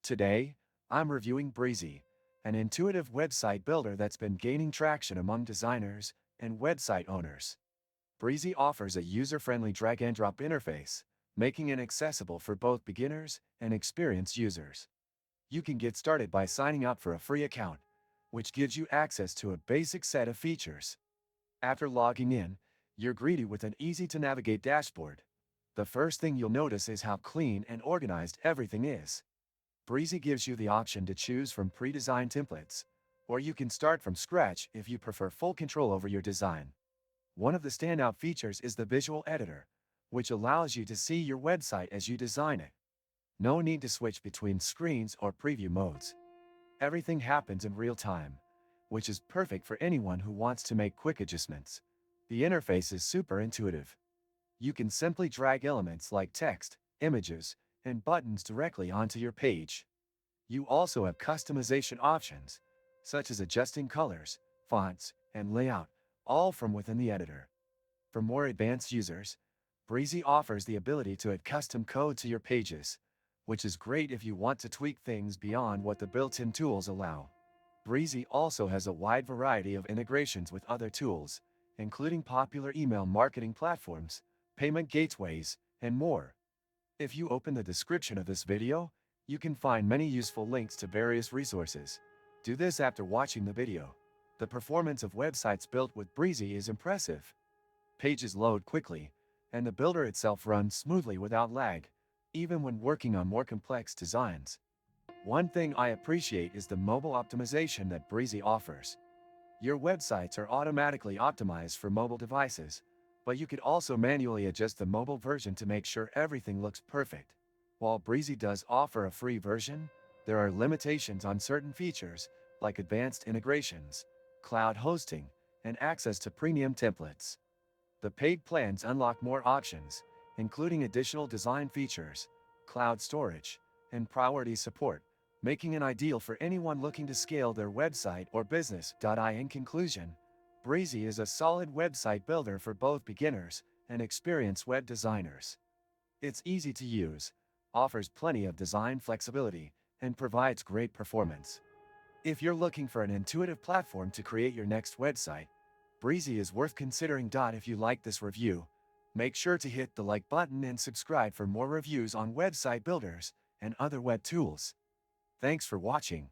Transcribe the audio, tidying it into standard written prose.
Today, I'm reviewing Brizy, an intuitive website builder that's been gaining traction among designers and website owners. Brizy offers a user-friendly drag-and-drop interface, making it accessible for both beginners and experienced users. You can get started by signing up for a free account, which gives you access to a basic set of features. After logging in, you're greeted with an easy-to-navigate dashboard. The first thing you'll notice is how clean and organized everything is. Brizy gives you the option to choose from pre-designed templates, or you can start from scratch if you prefer full control over your design. One of the standout features is the visual editor, which allows you to see your website as you design it. No need to switch between screens or preview modes. Everything happens in real time, which is perfect for anyone who wants to make quick adjustments. The interface is super intuitive. You can simply drag elements like text, images, and buttons directly onto your page. You also have customization options, such as adjusting colors, fonts, and layout, all from within the editor. For more advanced users, Brizy offers the ability to add custom code to your pages, which is great if you want to tweak things beyond what the built-in tools allow. Brizy also has a wide variety of integrations with other tools, including popular email marketing platforms, payment gateways, and more. If you open the description of this video, you can find many useful links to various resources. Do this after watching the video. The performance of websites built with Brizy is impressive. Pages load quickly, and the builder itself runs smoothly without lag, even when working on more complex designs. One thing I appreciate is the mobile optimization that Brizy offers. Your websites are automatically optimized for mobile devices, but you could also manually adjust the mobile version to make sure everything looks perfect. While Brizy does offer a free version, there are limitations on certain features, like advanced integrations, cloud hosting, and access to premium templates. The paid plans unlock more options, including additional design features, cloud storage, and priority support, making it ideal for anyone looking to scale their website or business. In conclusion, Brizy is a solid website builder for both beginners and experienced web designers. It's easy to use, offers plenty of design flexibility, and provides great performance. If you're looking for an intuitive platform to create your next website, Brizy is worth considering. If you like this review, make sure to hit the like button and subscribe for more reviews on website builders and other web tools. Thanks for watching.